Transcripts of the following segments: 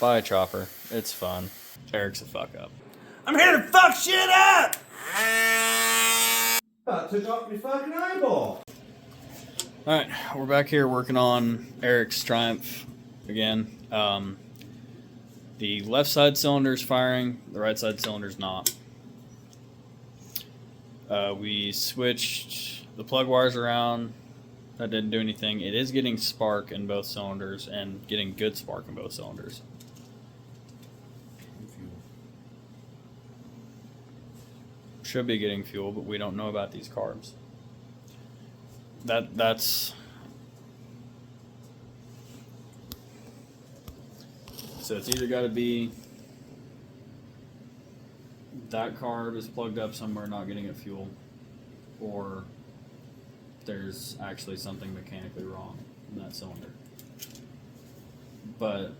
Bye, Chopper. It's fun. Eric's a fuck up. I'm here to fuck shit up! Took off my fucking eyeball. Alright, we're back here working on Eric's Triumph again. The left side cylinder's firing, the right side cylinder's not. We switched the plug wires around. That didn't do anything. It is getting spark in both cylinders and getting good spark in both cylinders. Should be getting fuel, but we don't know about these carbs. That's so it's either got to be that carb is plugged up somewhere not getting it fuel, or there's actually something mechanically wrong in that cylinder. But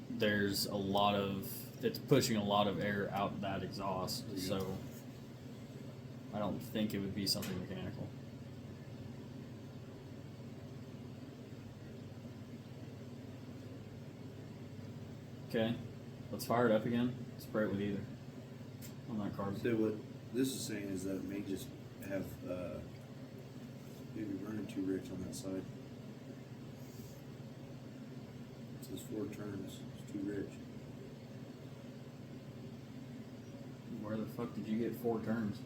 there's a lot of, it's pushing a lot of air out that exhaust, so I don't think it would be something mechanical. Okay, let's fire it up again. Spray it with either on that carb. So what this is saying is that it may just have maybe running too rich on that side. It says 4 turns. It's too rich. Where the fuck did you get 4 turns?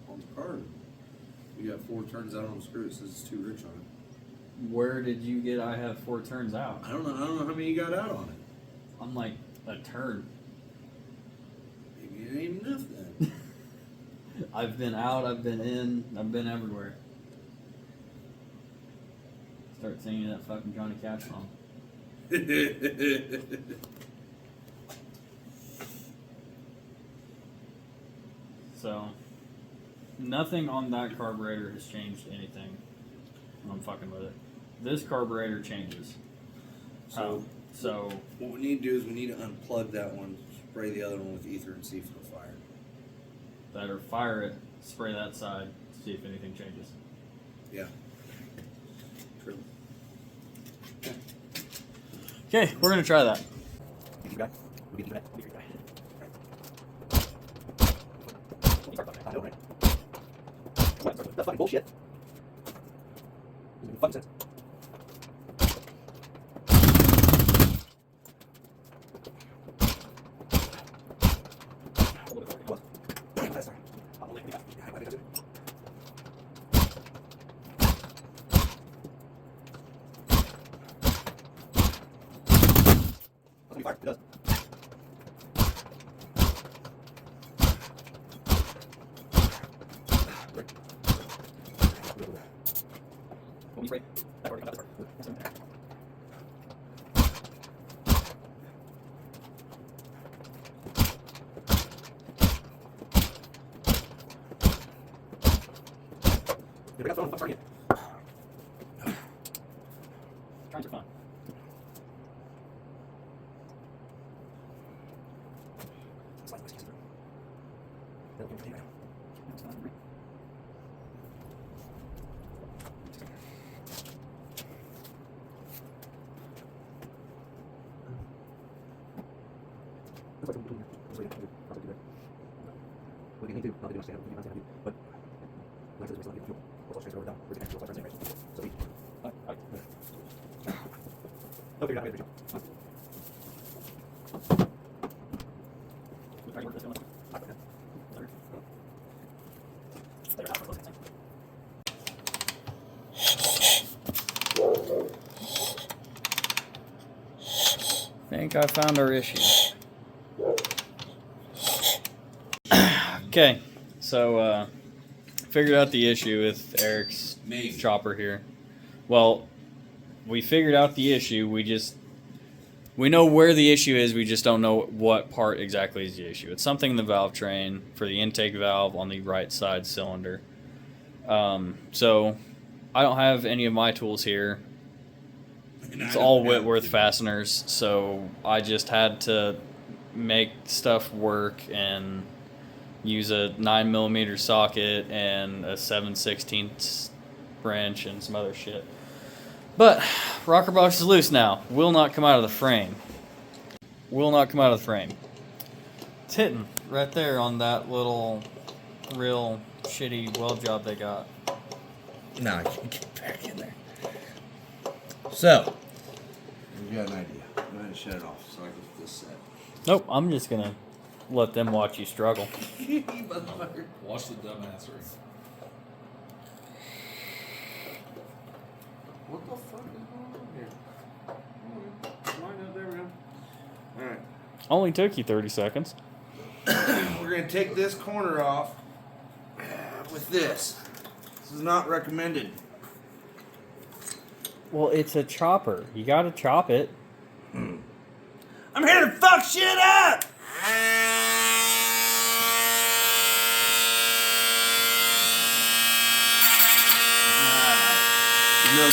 On the card, you got 4 turns out on the screw. It says it's too rich on it. Where did you get I have 4 turns out? I don't know how many you got out on it. I'm like a turn. Maybe it ain't enough then. I've been out, I've been in, I've been everywhere. Start singing that fucking Johnny Cash song. So, nothing on that carburetor has changed anything. I'm fucking with it. This carburetor changes. So what we need to do is we need to unplug that one, spray the other one with ether, and see if it'll fire. That or fire it, spray that side, see if anything changes. Yeah. True. Okay, we're gonna try that. That's fucking bullshit. Doesn't make fucking sense. It does. Spray. That part, that part. Here we go, phone, it. Trying to fun. We need to not do understand, but like this, we still need fuel. We're also transfer over down. We're getting fuel cycle anyway. So we. No, figure it out. Good job. I think I found our issue. Okay, so figured out the issue with Eric's chopper here. Well, we figured out the issue. We know where the issue is. We just don't know what part exactly is the issue. It's something in the valve train for the intake valve on the right side cylinder. So I don't have any of my tools here. It's all Whitworth fasteners, so I just had to make stuff work and use a 9mm socket and a 7/16 wrench and some other shit. But rocker box is loose now. Will not come out of the frame. Will not come out of the frame. It's hitting right there on that little real shitty weld job they got. No, I can't get back in there. So, you got an idea. Go ahead and shut it off so I can get this set. Nope, I'm just gonna let them watch you struggle. Watch the dumbassery. What the fuck is going on here? Line up, there we go. Alright. Only took you 30 seconds. We're going to take this corner off with this. This is not recommended. Well, it's a chopper. You gotta chop it. I'm here to fuck shit up!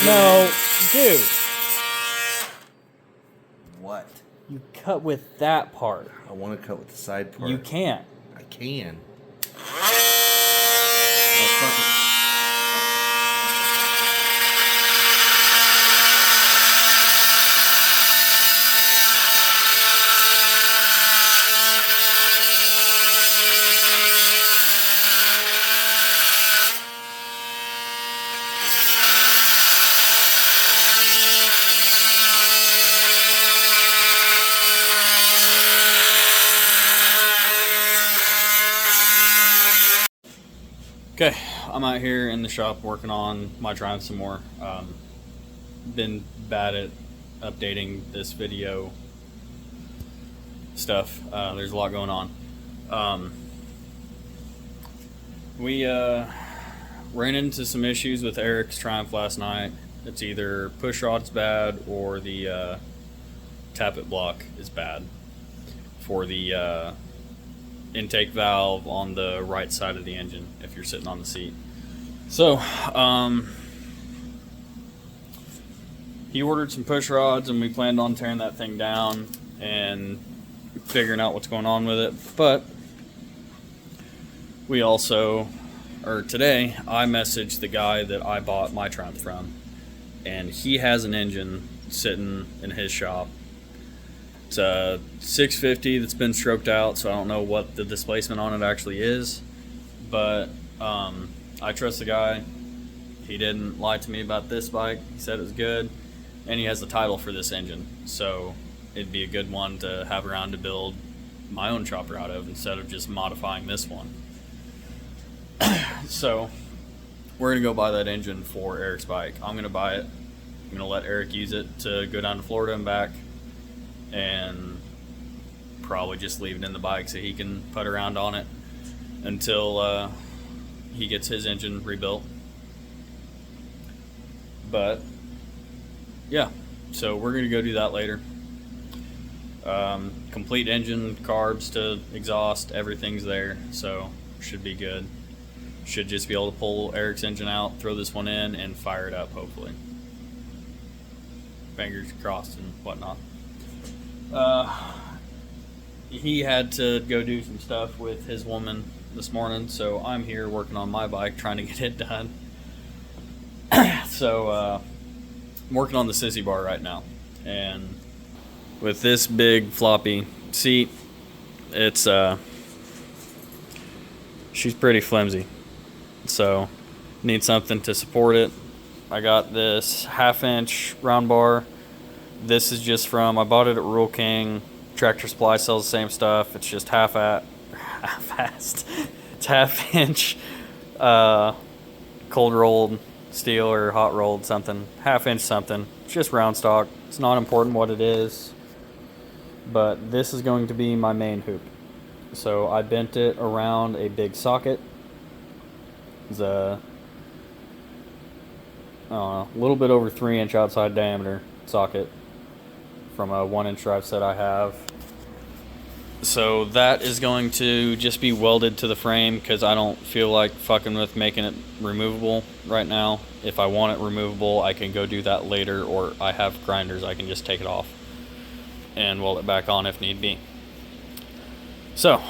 No, dude. What? You cut with that part. I want to cut with the side part. You can't. I can. Okay, I'm out here in the shop working on my Triumph some more. Been bad at updating this video stuff. There's a lot going on. We ran into some issues with Eric's Triumph last night. It's either push rod's bad or the tappet block is bad for the intake valve on the right side of the engine if you're sitting on the seat. So he ordered some push rods and we planned on tearing that thing down and figuring out what's going on with it. But we also, or today, I messaged the guy that I bought my Triumph from, and he has an engine sitting in his shop. It's a 650 that's been stroked out, so I don't know what the displacement on it actually is, but I trust the guy. He didn't lie to me about this bike. He said it was good, and he has the title for this engine, so it'd be a good one to have around to build my own chopper out of instead of just modifying this one. So we're gonna go buy that engine for Eric's bike. I'm gonna buy it. I'm gonna let Eric use it to go down to Florida and back, and probably just leave it in the bike so he can put around on it until he gets his engine rebuilt. But yeah, so we're gonna go do that later. Complete engine, carbs to exhaust, everything's there, so should be good. Should just be able to pull Eric's engine out, throw this one in, and fire it up, hopefully. Fingers crossed and whatnot. He had to go do some stuff with his woman this morning, so I'm here working on my bike, trying to get it done. So, I'm working on the sissy bar right now, and with this big floppy seat, it's she's pretty flimsy, so need something to support it. I got this 1/2-inch round bar. This is just from, I bought it at Rural King. Tractor Supply sells the same stuff. It's just half-assed. It's 1/2-inch cold rolled steel or hot rolled something. 1/2-inch something. It's just round stock. It's not important what it is, but this is going to be my main hoop. So I bent it around a big socket. It's a, I don't know, a little bit over 3-inch outside diameter socket from a 1-inch drive set I have. So that is going to just be welded to the frame because I don't feel like fucking with making it removable right now. If I want it removable, I can go do that later, or I have grinders, I can just take it off and weld it back on if need be. So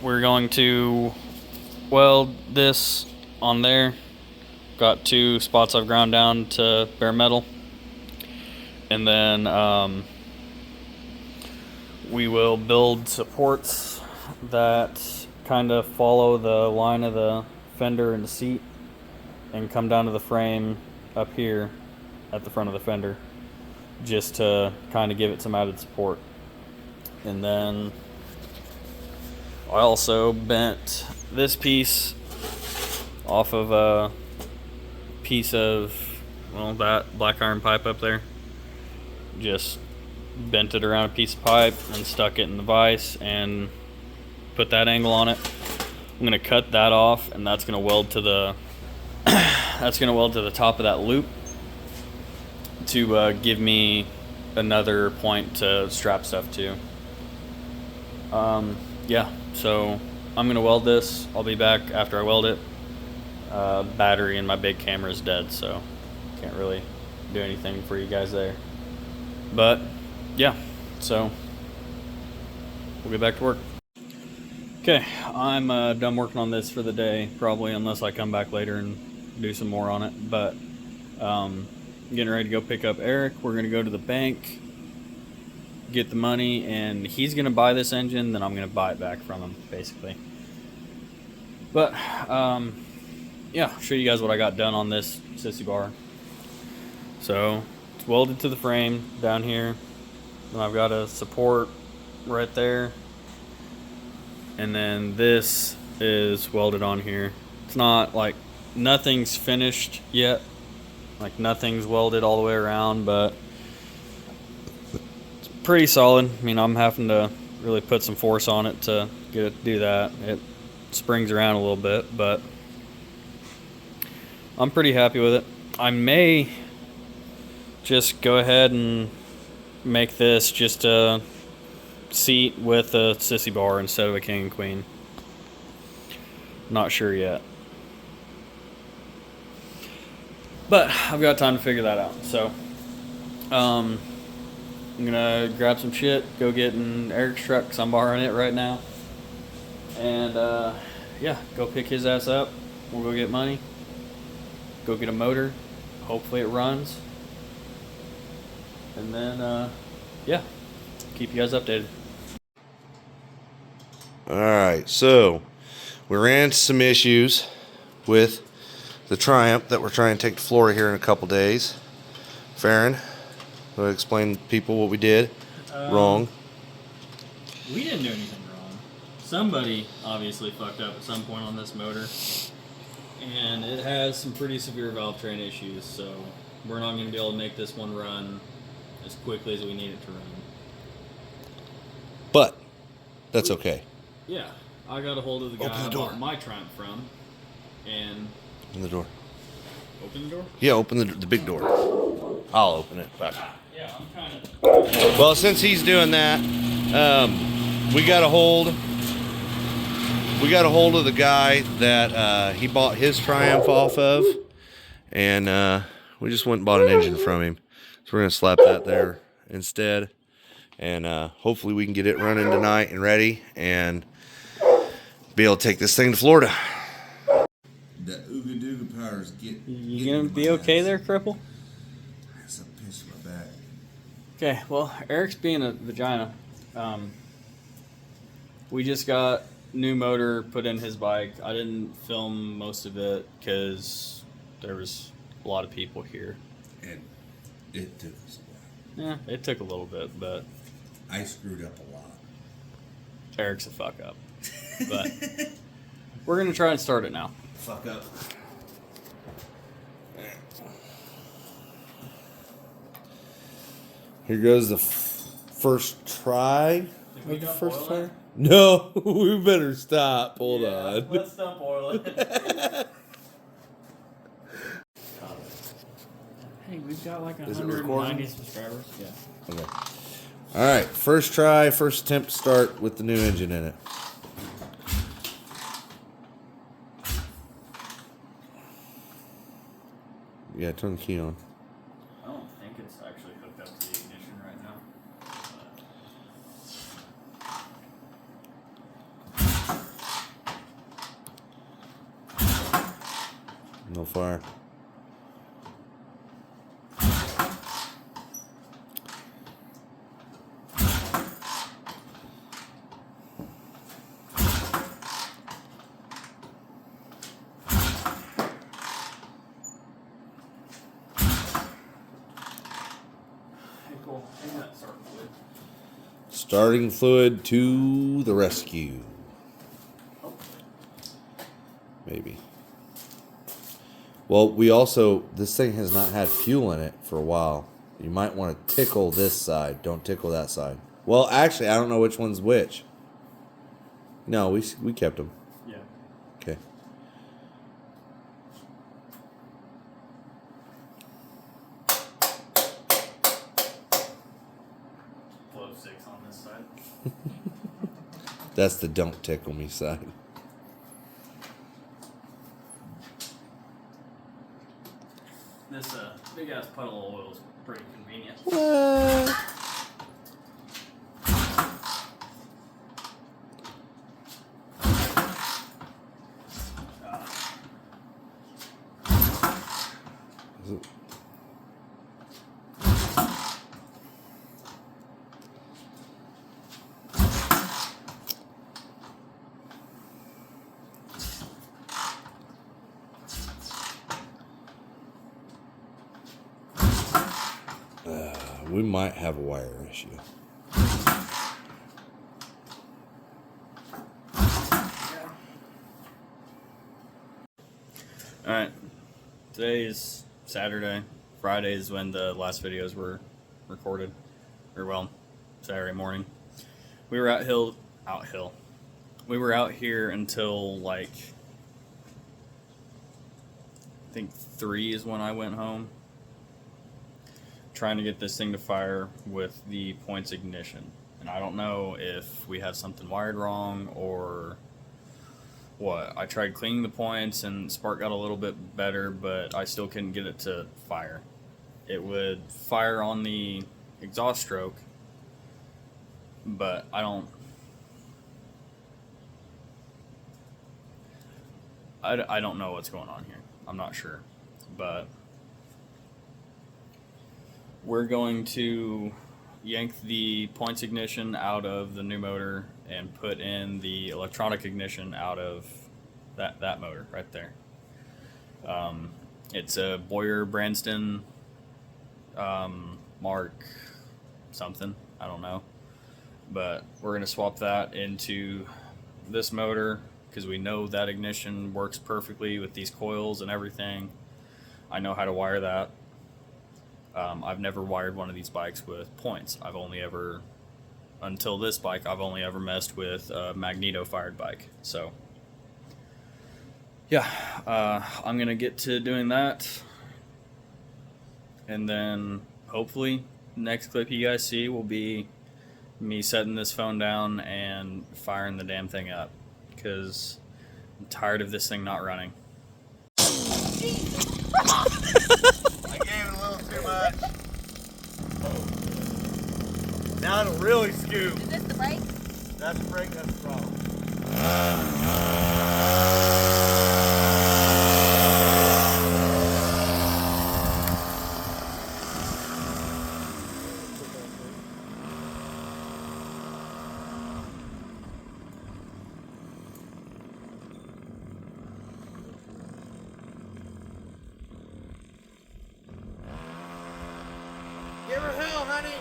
we're going to weld this on there. Got 2 spots I've ground down to bare metal. and then we will build supports that kind of follow the line of the fender and the seat and come down to the frame up here at the front of the fender, just to kind of give it some added support. And then I also bent this piece off of a piece of, well, that black iron pipe up there. Just bent it around a piece of pipe and stuck it in the vise and put that angle on it. I'm gonna cut that off, and that's gonna weld to the that's gonna weld to the top of that loop to give me another point to strap stuff to. Yeah, so I'm gonna weld this. I'll be back after I weld it. Battery in my big camera is dead, so can't really do anything for you guys there. But yeah, so we'll get back to work. Okay, I'm done working on this for the day, probably, unless I come back later and do some more on it. But I'm getting ready to go pick up Eric. We're going to go to the bank, get the money, and he's going to buy this engine, then I'm going to buy it back from him, basically. But yeah, I'll show you guys what I got done on this sissy bar. So it's welded to the frame down here. Then I've got a support right there. And then this is welded on here. It's not like, nothing's finished yet. Like nothing's welded all the way around, but it's pretty solid. I mean, I'm having to really put some force on it to get it to do that. It springs around a little bit, but I'm pretty happy with it. I may just go ahead and make this just a seat with a sissy bar instead of a king and queen. Not sure yet, but I've got time to figure that out. So I'm gonna grab some shit, go get in Eric's truck because I'm borrowing it right now, and yeah, go pick his ass up. We'll go get money, go get a motor, hopefully it runs, and then yeah, keep you guys updated. Alright, so we ran into some issues with the Triumph that we're trying to take to Florida here in a couple days. Pharryn, will you explain to people what we did wrong? We didn't do anything wrong. Somebody obviously fucked up at some point on this motor, and it has some pretty severe valve train issues, so we're not going to be able to make this one run as quickly as we need it to run. But that's okay. Yeah, I got a hold of the guy I bought my Triumph from, and... Open the door. Open the door? Yeah, open the big door. I'll open it. Back. Yeah, I'm kind of... Well, since he's doing that, we got a hold of the guy that he bought his Triumph off of, and we just went and bought an engine from him. So we're going to slap that there instead, and hopefully we can get it running tonight and ready, and be able to take this thing to Florida. The ooga dooga powers get. You gonna be okay there, cripple? That's a pinch in my back. Okay, well, Eric's being a vagina. We just got new motor put in his bike. I didn't film most of it because there was a lot of people here. And it took us a while. Yeah, it took a little bit, but I screwed up a lot. Eric's a fuck up. But we're gonna try and start it now. Fuck up. Here goes the first try we of the dump first oil fire. in? No, we better stop. Hold on. Let's dump oil in. Hey, we've got like Is it 190 recording? subscribers. Yeah. Okay. All right, first try, first attempt to start with the new engine in it. Yeah, turn the key on. I don't think it's actually hooked up to the ignition right now. No fire. Cool. Hang that starting fluid. Starting fluid to the rescue. Oh. Maybe. Well, we also, this thing has not had fuel in it for a while. You might want to tickle this side. Don't tickle that side. Well, actually, I don't know which one's which. No, we kept them. Yeah. Okay. Flow 6 on this side. That's the don't tickle me side. This big ass puddle of oil is pretty convenient. What? We might have a wire issue. Alright. Today is Saturday. Friday is when the last videos were recorded. Or well, Saturday morning. We were We were out here until like I think 3 is when I went home. Trying to get this thing to fire with the points ignition. And I don't know if we had something wired wrong or what. I tried cleaning the points and spark got a little bit better, but I still couldn't get it to fire. It would fire on the exhaust stroke, but I don't know what's going on here. I'm not sure, but we're going to yank the points ignition out of the new motor and put in the electronic ignition out of that motor right there. It's a Boyer Branston Mark something, I don't know. But we're going to swap that into this motor because we know that ignition works perfectly with these coils and everything. I know how to wire that. I've never wired one of these bikes with points. Until this bike, I've only ever messed with a magneto-fired bike. So, yeah, I'm going to get to doing that. And then, hopefully, next clip you guys see will be me setting this phone down and firing the damn thing up. Because I'm tired of this thing not running. I gave it a little too much. Now it'll really scoop. Is this the brake? That's the brake, that's the problem. Give her hell, honey.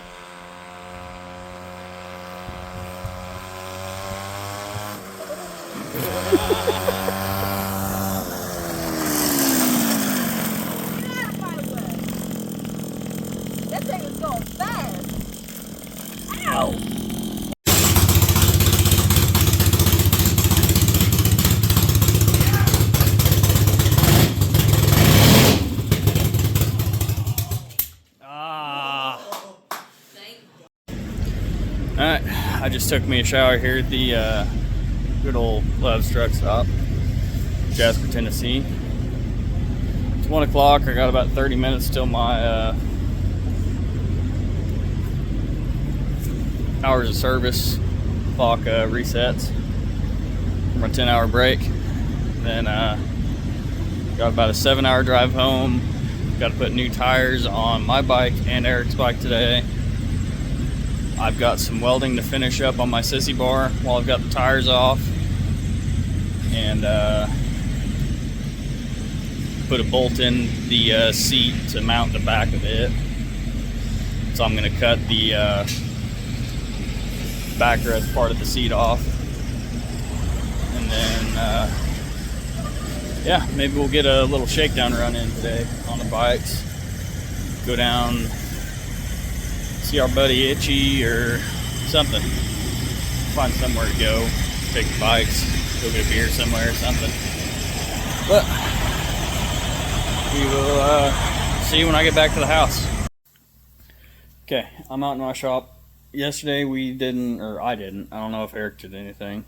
Get out of my way. That thing is going fast. Ow! Alright, I just took me a shower here at the good old Love's Truck Stop, Jasper, Tennessee. It's 1 o'clock. I got about 30 minutes till my hours of service clock resets for my 10-hour break. Then got about a 7-hour drive home. Got to put new tires on my bike and Eric's bike today. I've got some welding to finish up on my sissy bar while I've got the tires off, and put a bolt in the seat to mount the back of it. So I'm gonna cut the backrest part of the seat off, and then yeah, maybe we'll get a little shakedown run in today on the bikes. Go down, see our buddy Itchy or something. Find somewhere to go, take the bikes, go get a beer somewhere or something. But we will see you when I get back to the house. Okay, I'm out in my shop. Yesterday we didn't, or I didn't, I don't know if Eric did anything.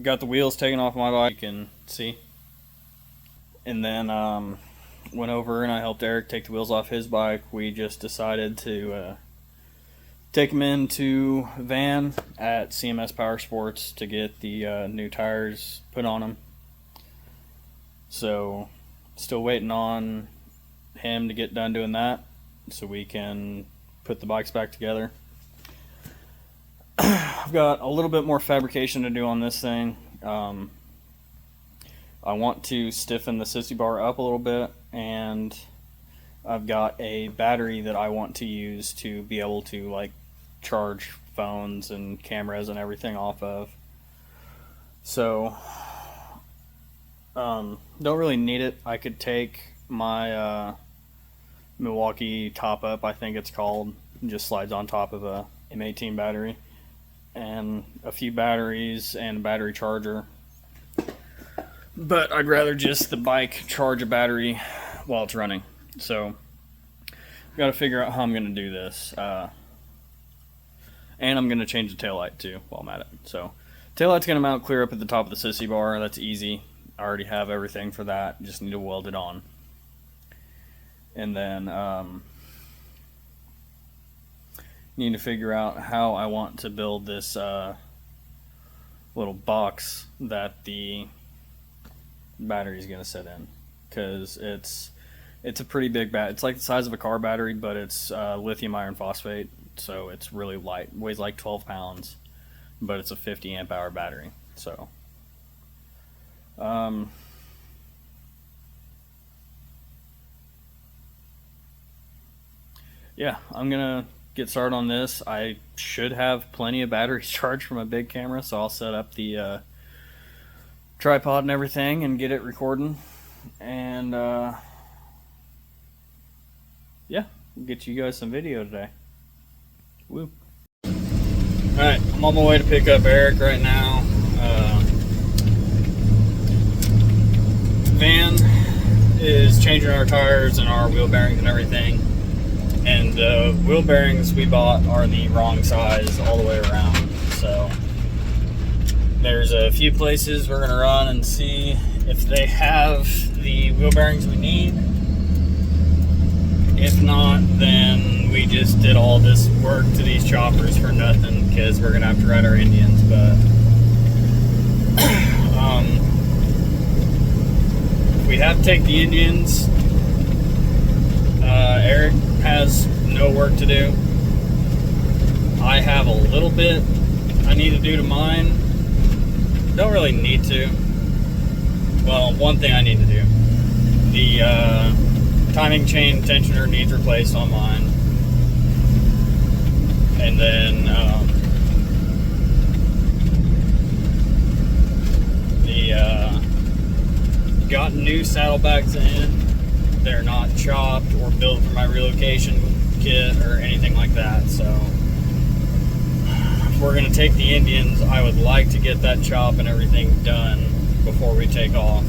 Got the wheels taken off my bike, you can see. And then went over and I helped Eric take the wheels off his bike. We just decided to take him into van at CMS Power Sports to get the new tires put on them. So still waiting on him to get done doing that so we can put the bikes back together. I've got a little bit more fabrication to do on this thing. I want to stiffen the sissy bar up a little bit, and I've got a battery that I want to use to be able to like charge phones and cameras and everything off of. So don't really need it. I could take my Milwaukee top up, I think it's called, it just slides on top of a M18 battery, and a few batteries and a battery charger. But I'd rather just the bike charge a battery while it's running. So I've got to figure out how I'm going to do this. And I'm going to change the taillight too while I'm at it. So taillight's going to mount clear up at the top of the sissy bar. That's easy. I already have everything for that. Just need to weld it on. And then need to figure out how I want to build this little box that the battery is going to sit in, because it's a pretty big bat. It's like the size of a car battery, but it's lithium iron phosphate, so it's really light. Weighs like 12 pounds, but it's a 50 amp hour battery. So yeah, I'm gonna get started on this. I should have plenty of batteries charged for my big camera, so I'll set up the tripod and everything and get it recording, and yeah, we'll get you guys some video today. Woo. Alright, I'm on my way to pick up Eric right now. Van is changing our tires and our wheel bearings and everything. And the wheel bearings we bought are the wrong size all the way around. So there's a few places we're gonna run and see if they have the wheel bearings we need. If not, then we just did all this work to these choppers for nothing, because we're gonna have to ride our Indians. But we have to take the Indians. Eric has no work to do. I have a little bit I need to do to mine. Don't really need to. Well, one thing I need to do. The timing chain tensioner needs replaced on mine. And then got new saddlebags in. They're not chopped or built for my relocation kit or anything like that. So if we're gonna take the Indians, I would like to get that chop and everything done before we take off.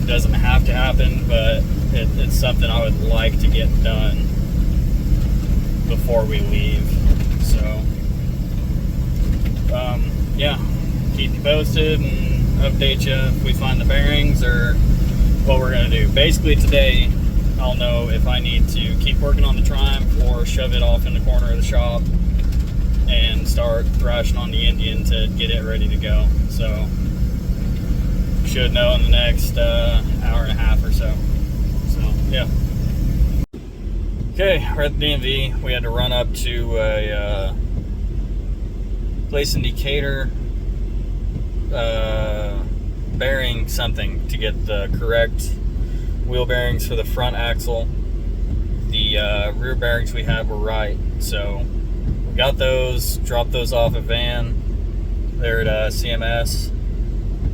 It doesn't have to happen, but it's something I would like to get done before we leave. So yeah, keep you posted and update you if we find the bearings or what we're gonna do. Basically today I'll know if I need to keep working on the Triumph or shove it off in the corner of the shop and start thrashing on the Indian to get it ready to go. So should know in the next hour and a half or so. So yeah. Okay, we're at the DMV. We had to run up to a place in Decatur, bearing something to get the correct wheel bearings for the front axle. The rear bearings we had were right, so we got those, dropped those off at van there at CMS,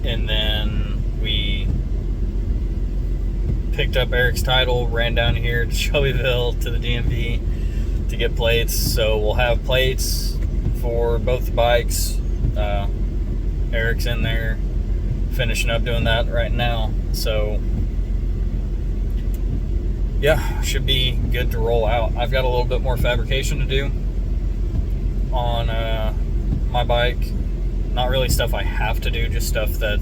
and then we picked up Eric's title, ran down here to Shelbyville to the DMV to get plates. So we'll have plates for both the bikes. Eric's in there finishing up doing that right now, so yeah, should be good to roll out. I've got a little bit more fabrication to do on my bike. Not really stuff I have to do, just stuff that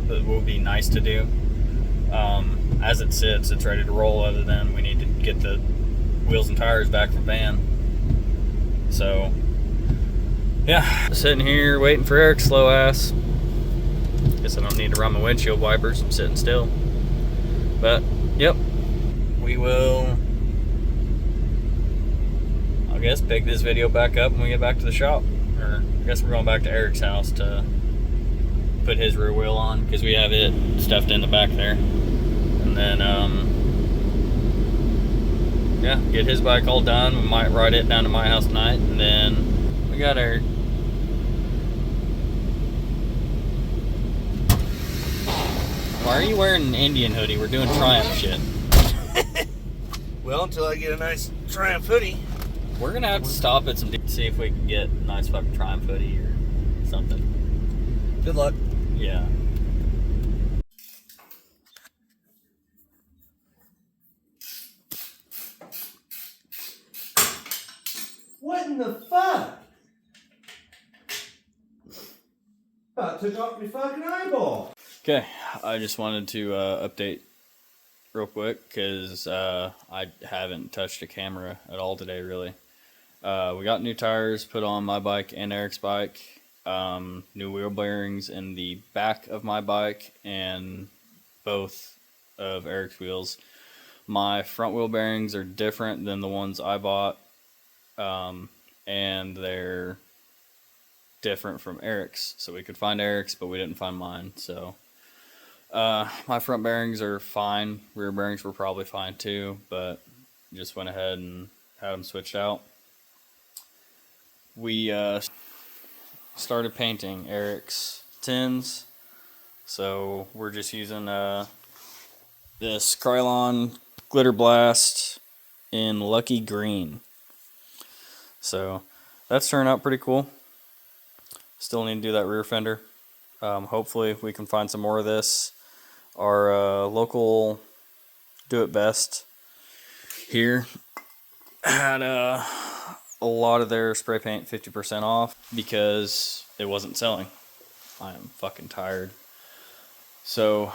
will be nice to do. As it sits, it's ready to roll, other than we need to get the wheels and tires back from van. So yeah, sitting here waiting for Eric's slow ass. Guess I don't need to run my windshield wipers, I'm sitting still. But yep, we will, I guess, pick this video back up when we get back to the shop. Or I guess we're going back to Eric's house to put his rear wheel on, because we have it stuffed in the back there. And then yeah, get his bike all done. We might ride it down to my house tonight, and then we got our Why are you wearing an Indian hoodie? We're doing Triumph shit. Well, until I get a nice Triumph hoodie. We're gonna have to stop at some see if we can get a nice fucking Triumph hoodie or something. Good luck. Yeah. What in the fuck? About took off my fucking eyeball. Okay, I just wanted to update real quick, because I haven't touched a camera at all today, really. We got new tires put on my bike and Eric's bike, new wheel bearings in the back of my bike and both of Eric's wheels. My front wheel bearings are different than the ones I bought, and they're different from Eric's. So we could find Eric's, but we didn't find mine. So my front bearings are fine. Rear bearings were probably fine too, but just went ahead and had them switched out. We started painting Eric's tins, so we're just using this Krylon Glitter Blast in Lucky Green. So that's turned out pretty cool. Still need to do that rear fender. Hopefully we can find some more of this. Our local Do It Best here had a lot of their spray paint 50% off because it wasn't selling. I am fucking tired. So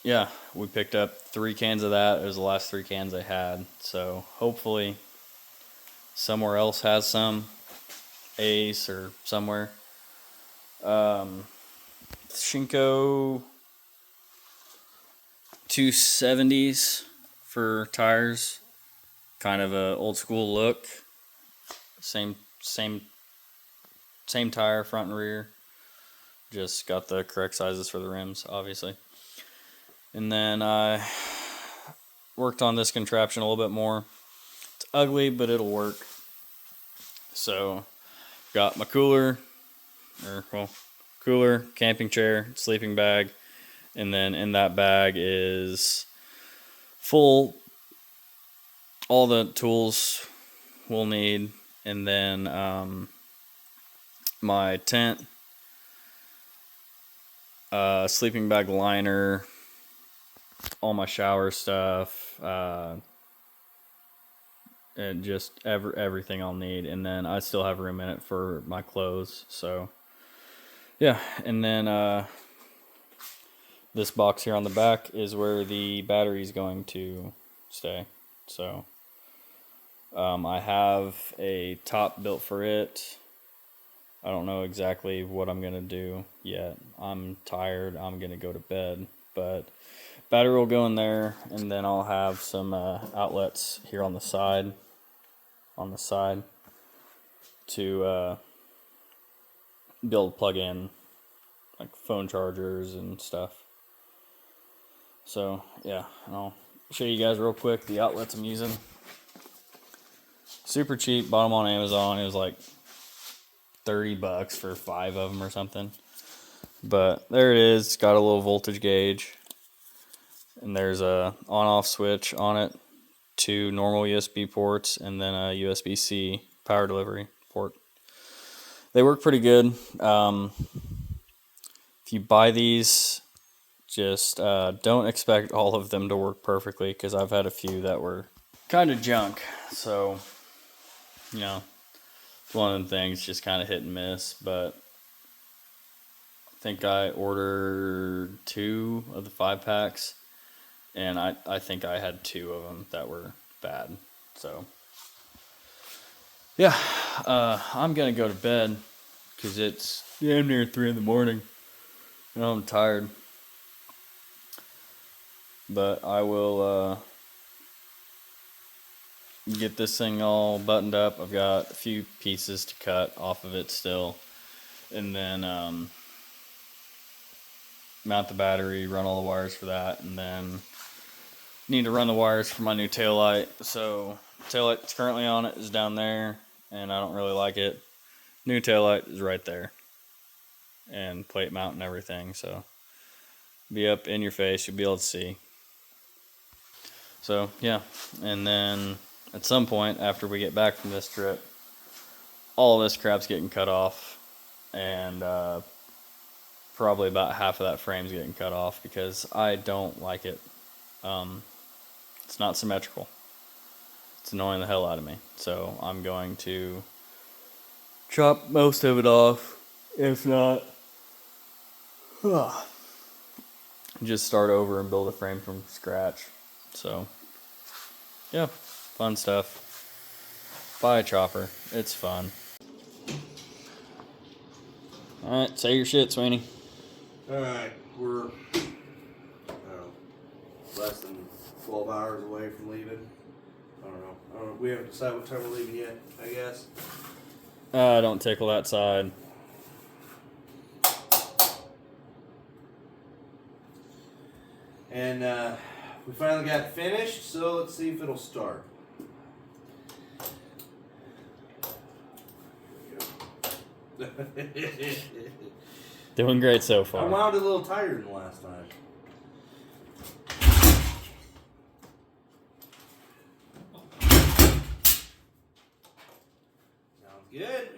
yeah, we picked up 3 cans of that. It was the last 3 cans I had. So hopefully somewhere else has some, Ace or somewhere. Shinko 270s for tires, kind of a old school look. Same tire, front and rear. Just got the correct sizes for the rims, obviously. And then I worked on this contraption a little bit more. It's ugly, but it'll work. So got my cooler, camping chair, sleeping bag, and then in that bag is full all the tools we'll need, and then my tent, sleeping bag liner, all my shower stuff, and just everything I'll need. And then I still have room in it for my clothes. So yeah, and then this box here on the back is where the battery is going to stay. So I have a top built for it. I don't know exactly what I'm gonna do yet. I'm tired. I'm gonna go to bed, but battery will go in there, and then I'll have some outlets here on the side to be able to plug in like phone chargers and stuff. So yeah, I'll show you guys real quick the outlets I'm using. Super cheap, bought them on Amazon. It was like $30 for 5 of them or something. But there it is. It's got a little voltage gauge, and there's a on-off switch on it, 2 normal USB ports, and then a USB-C power delivery port. They work pretty good. If you buy these, just don't expect all of them to work perfectly, because I've had a few that were kind of junk. So, you know, it's one of them things, just kind of hit and miss. But I think I ordered 2 of the 5 packs, and I think I had 2 of them that were bad. So yeah, I'm gonna go to bed because it's damn near 3 in the morning and I'm tired. But I will get this thing all buttoned up. I've got a few pieces to cut off of it still, and then mount the battery, run all the wires for that, and then need to run the wires for my new taillight. So taillight that's currently on it is down there, and I don't really like it. New taillight is right there, and plate mount and everything, so be up in your face, you'll be able to see. So yeah, and then at some point after we get back from this trip, all of this crap's getting cut off, and probably about half of that frame's getting cut off because I don't like it. It's not symmetrical. It's annoying the hell out of me. So I'm going to chop most of it off. If not, just start over and build a frame from scratch. So yeah, fun stuff. Buy a chopper. It's fun. Alright, say your shit, Sweeney. Alright, we're less than 12 hours away from leaving. I don't know. We haven't decided what time we're leaving yet, I guess. Don't tickle that side. And we finally got finished, so let's see if it'll start. Doing great so I far. wound it a little tighter than last time. Sounds good.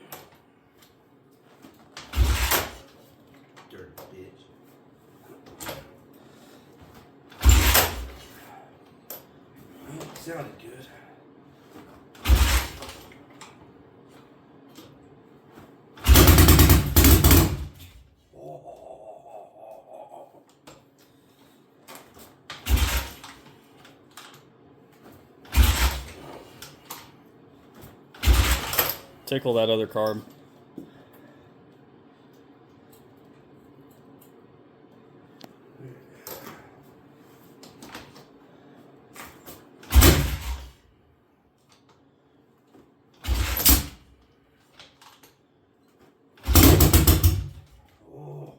Dirty bitch. Well, it sounded good. Tickle that other carb. Oh,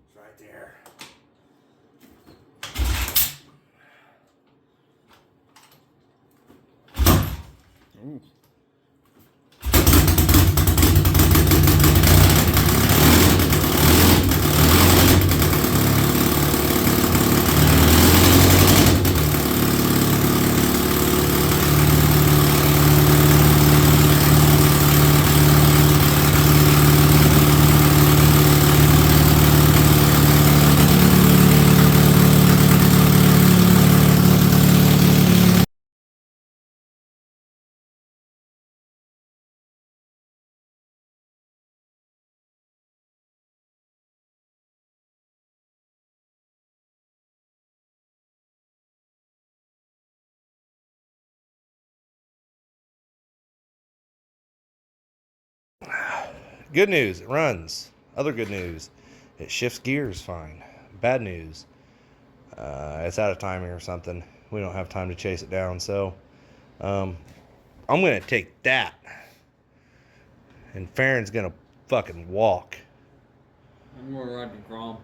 it's right there. Ooh. Good news, it runs. Other good news, it shifts gears fine. Bad news, it's out of timing or something. We don't have time to chase it down, so I'm gonna take that, and Pharryn's gonna fucking walk. I'm gonna ride the Grom.